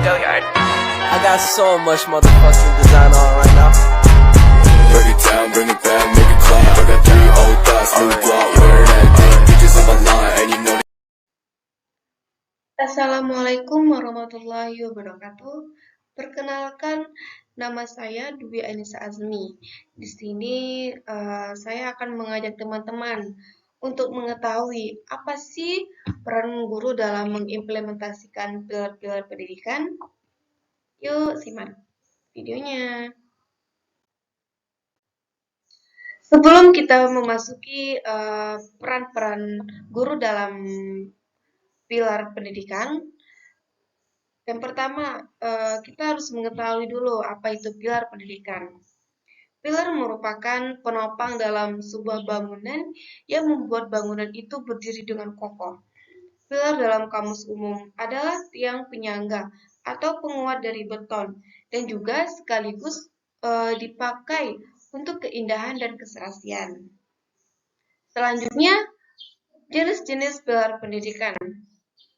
I got so much motherfucking design on right now. Break it down, bring it back, make it clap. I got 3 old thoughts, new block, wear that thing. Bitches on my line, and you know. Assalamualaikum warahmatullahi wabarakatuh. Perkenalkan, nama saya Dwi Ainisa Azmi. Di sini saya akan mengajak teman-teman untuk mengetahui apa sih peran guru dalam mengimplementasikan pilar-pilar pendidikan. Yuk simak videonya. Sebelum kita memasuki peran-peran guru dalam pilar pendidikan, yang pertama, kita harus mengetahui dulu apa itu pilar pendidikan. Pilar merupakan penopang dalam sebuah bangunan yang membuat bangunan itu berdiri dengan kokoh. Pilar dalam kamus umum adalah tiang penyangga atau penguat dari beton dan juga sekaligus dipakai untuk keindahan dan keserasian. Selanjutnya, jenis-jenis pilar pendidikan.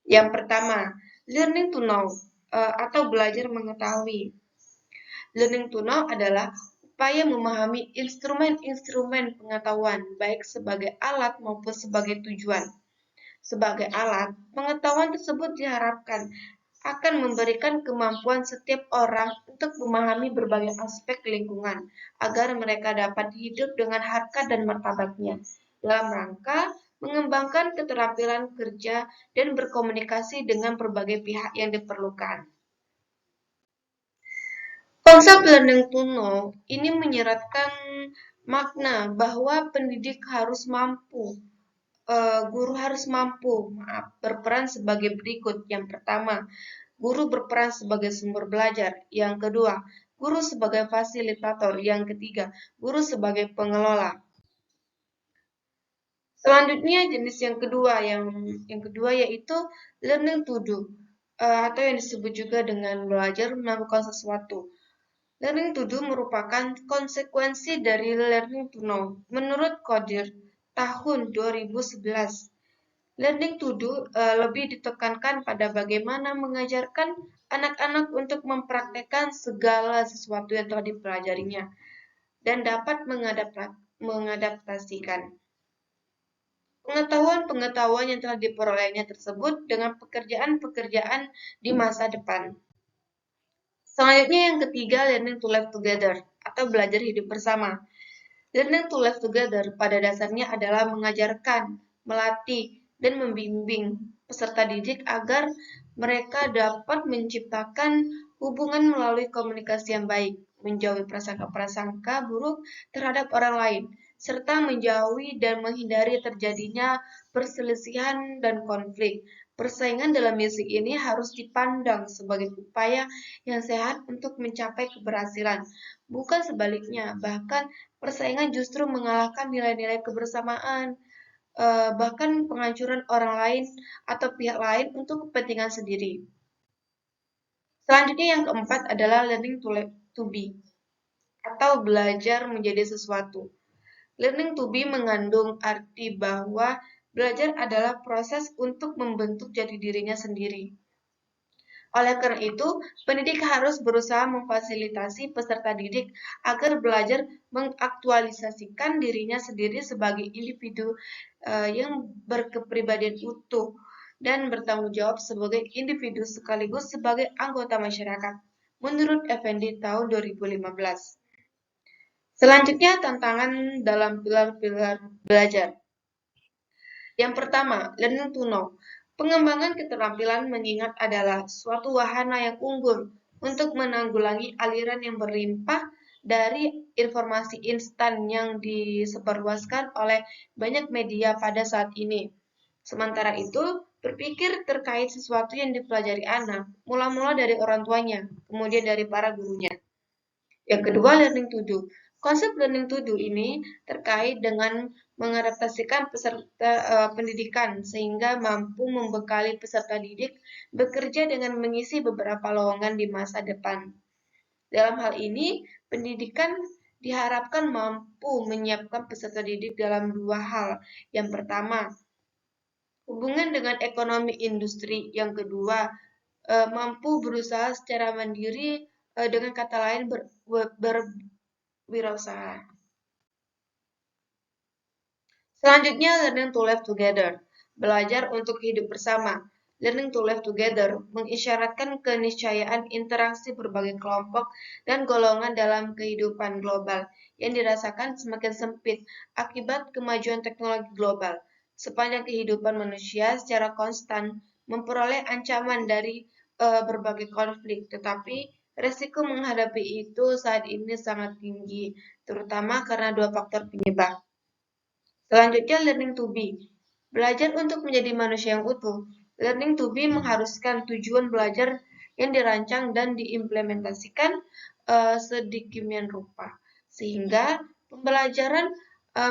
Yang pertama, learning to know atau belajar mengetahui. Learning to know adalah upaya memahami instrumen-instrumen pengetahuan, baik sebagai alat maupun sebagai tujuan. Sebagai alat, pengetahuan tersebut diharapkan akan memberikan kemampuan setiap orang untuk memahami berbagai aspek lingkungan, agar mereka dapat hidup dengan harkat dan martabatnya, dalam rangka mengembangkan keterampilan kerja dan berkomunikasi dengan berbagai pihak yang diperlukan. Konsep learning to know ini menyeratkan makna bahwa pendidik harus mampu, guru harus mampu berperan sebagai berikut. Yang pertama, guru berperan sebagai sumber belajar. Yang kedua, guru sebagai fasilitator. Yang ketiga, guru sebagai pengelola. Selanjutnya jenis yang kedua yaitu learning to do atau yang disebut juga dengan belajar melakukan sesuatu. Learning to do merupakan konsekuensi dari learning to know. Menurut Coder tahun 2011, learning to do lebih ditekankan pada bagaimana mengajarkan anak-anak untuk mempraktekkan segala sesuatu yang telah dipelajarinya dan dapat mengadaptasikan pengetahuan yang telah diperolehnya tersebut dengan pekerjaan-pekerjaan di masa depan. Selanjutnya yang ketiga, learning to live together atau belajar hidup bersama. Learning to live together pada dasarnya adalah mengajarkan, melatih, dan membimbing peserta didik agar mereka dapat menciptakan hubungan melalui komunikasi yang baik, menjauhi prasangka-prasangka buruk terhadap orang lain, serta menjauhi dan menghindari terjadinya perselisihan dan konflik. Persaingan dalam musik ini harus dipandang sebagai upaya yang sehat untuk mencapai keberhasilan, bukan sebaliknya. Bahkan persaingan justru mengalahkan nilai-nilai kebersamaan, bahkan penghancuran orang lain atau pihak lain untuk kepentingan sendiri. Selanjutnya yang keempat adalah learning to be atau belajar menjadi sesuatu. Learning to be mengandung arti bahwa belajar adalah proses untuk membentuk jati dirinya sendiri. Oleh karena itu, pendidik harus berusaha memfasilitasi peserta didik agar belajar mengaktualisasikan dirinya sendiri sebagai individu yang berkepribadian utuh dan bertanggung jawab sebagai individu sekaligus sebagai anggota masyarakat, menurut Effendi tahun 2015. Selanjutnya, tantangan dalam pilar-pilar belajar. Yang pertama, learning to know. Pengembangan keterampilan mengingat adalah suatu wahana yang unggul untuk menanggulangi aliran yang berlimpah dari informasi instan yang disebarluaskan oleh banyak media pada saat ini. Sementara itu, berpikir terkait sesuatu yang dipelajari anak, mula-mula dari orang tuanya, kemudian dari para gurunya. Yang kedua, learning to do. Konsep learning to do ini terkait dengan mengadaptasikan peserta pendidikan sehingga mampu membekali peserta didik bekerja dengan mengisi beberapa lowongan di masa depan. Dalam hal ini, pendidikan diharapkan mampu menyiapkan peserta didik dalam dua hal. Yang pertama, hubungan dengan ekonomi industri. Yang kedua, mampu berusaha secara mandiri, dengan kata lain berwirausaha. Selanjutnya, learning to live together, belajar untuk hidup bersama. Learning to live together mengisyaratkan keniscayaan interaksi berbagai kelompok dan golongan dalam kehidupan global yang dirasakan semakin sempit akibat kemajuan teknologi global. Sepanjang kehidupan manusia secara konstan memperoleh ancaman dari berbagai konflik, tetapi resiko menghadapi itu saat ini sangat tinggi, terutama karena dua faktor penyebab. Selanjutnya, learning to be, belajar untuk menjadi manusia yang utuh. Learning to be mengharuskan tujuan belajar yang dirancang dan diimplementasikan sedemikian rupa, sehingga pembelajaran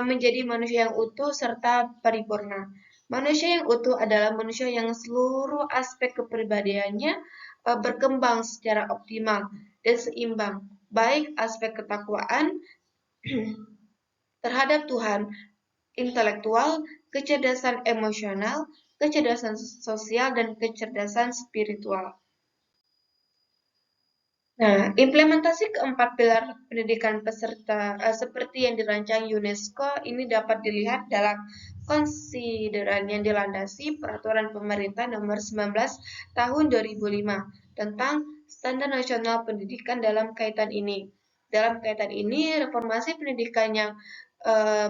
menjadi manusia yang utuh serta paripurna. Manusia yang utuh adalah manusia yang seluruh aspek kepribadiannya berkembang secara optimal dan seimbang, baik aspek ketakwaan terhadap Tuhan, intelektual, kecerdasan emosional, kecerdasan sosial, dan kecerdasan spiritual. Nah, implementasi keempat pilar pendidikan peserta seperti yang dirancang UNESCO ini dapat dilihat dalam konsideran yang dilandasi Peraturan Pemerintah Nomor 19 Tahun 2005 tentang Standar Nasional Pendidikan dalam kaitan ini. Dalam kaitan ini, reformasi pendidikan yang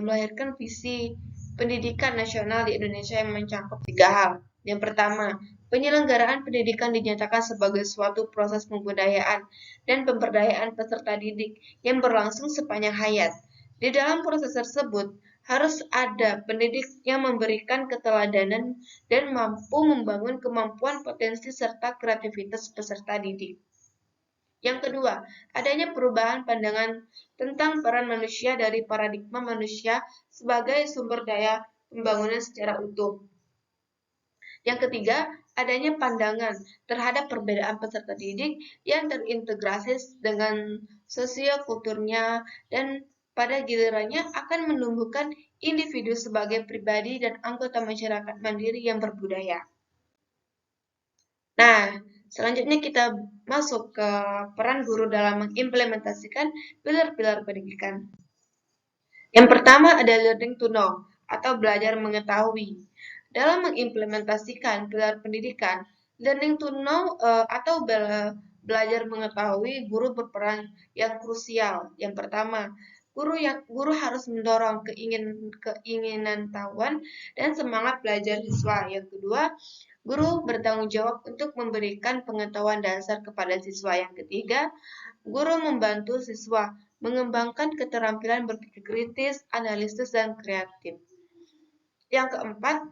melahirkan visi pendidikan nasional di Indonesia yang mencakup 3 hal. Yang pertama, penyelenggaraan pendidikan dinyatakan sebagai suatu proses pembudayaan dan pemberdayaan peserta didik yang berlangsung sepanjang hayat. Di dalam proses tersebut, harus ada pendidik yang memberikan keteladanan dan mampu membangun kemampuan, potensi, serta kreativitas peserta didik. Yang kedua, adanya perubahan pandangan tentang peran manusia dari paradigma manusia sebagai sumber daya pembangunan secara utuh. Yang ketiga, adanya pandangan terhadap perbedaan peserta didik yang terintegrasi dengan sosiokulturnya dan pada gilirannya akan menumbuhkan individu sebagai pribadi dan anggota masyarakat mandiri yang berbudaya. Nah, selanjutnya kita masuk ke peran guru dalam mengimplementasikan pilar-pilar pendidikan. Yang pertama ada learning to know atau belajar mengetahui. Dalam mengimplementasikan pilar pendidikan, learning to know atau belajar mengetahui, guru berperan yang krusial. Yang pertama, guru harus mendorong keinginan tahuan dan semangat belajar siswa. Yang kedua, guru bertanggung jawab untuk memberikan pengetahuan dasar kepada siswa. Yang ketiga, guru membantu siswa mengembangkan keterampilan berpikir kritis, analisis, dan kreatif. Yang keempat,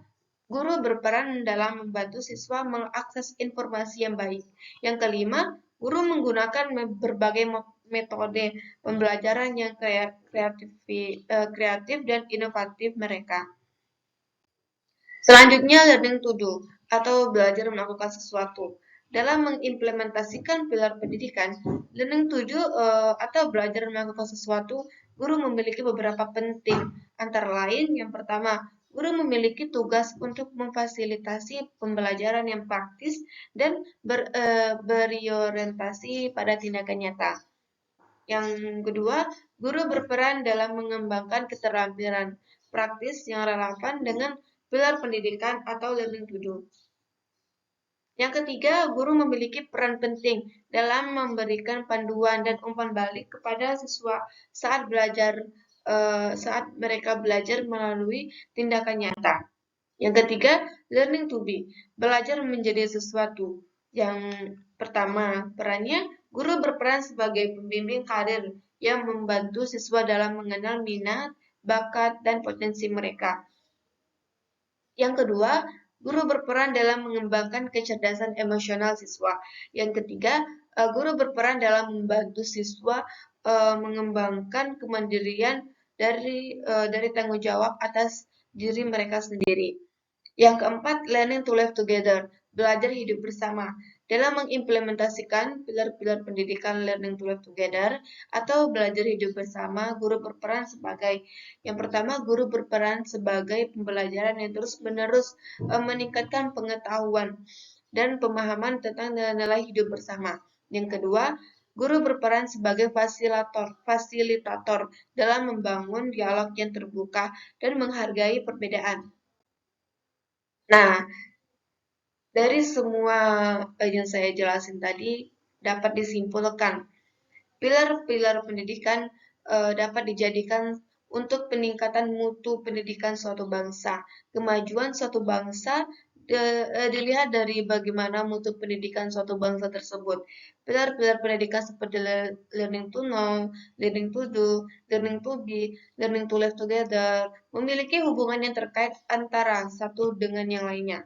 guru berperan dalam membantu siswa mengakses informasi yang baik. Yang kelima, guru menggunakan berbagai metode pembelajaran yang kreatif dan inovatif mereka. Selanjutnya, learning to do atau belajar melakukan sesuatu. Dalam mengimplementasikan pilar pendidikan, learning to do atau belajar melakukan sesuatu, guru memiliki beberapa penting. Antara lain, yang pertama, guru memiliki tugas untuk memfasilitasi pembelajaran yang praktis dan berorientasi pada tindakan nyata. Yang kedua, guru berperan dalam mengembangkan keterampilan praktis yang relevan dengan pilar pendidikan atau learning to do. Yang ketiga, guru memiliki peran penting dalam memberikan panduan dan umpan balik kepada siswa saat mereka belajar melalui tindakan nyata. Yang ketiga, learning to be, belajar menjadi sesuatu. Yang pertama, perannya, guru berperan sebagai pembimbing karir yang membantu siswa dalam mengenal minat, bakat, dan potensi mereka. Yang kedua, guru berperan dalam mengembangkan kecerdasan emosional siswa. Yang ketiga, guru berperan dalam membantu siswa mengembangkan kemandirian dari tanggung jawab atas diri mereka sendiri. Yang keempat, learning to live together, belajar hidup bersama. Dalam mengimplementasikan pilar-pilar pendidikan learning to live together atau belajar hidup bersama, guru berperan sebagai yang pertama, guru berperan sebagai pembelajaran yang terus-menerus meningkatkan pengetahuan dan pemahaman tentang nilai-nilai hidup bersama. Yang kedua, guru berperan sebagai fasilitator dalam membangun dialog yang terbuka dan menghargai perbedaan. Nah, dari semua yang saya jelasin tadi dapat disimpulkan, pilar-pilar pendidikan dapat dijadikan untuk peningkatan mutu pendidikan suatu bangsa. Kemajuan suatu bangsa dilihat dari bagaimana mutu pendidikan suatu bangsa tersebut. Pilar-pilar pendidikan seperti learning to know, learning to do, learning to be, learning to live together memiliki hubungan yang terkait antara satu dengan yang lainnya.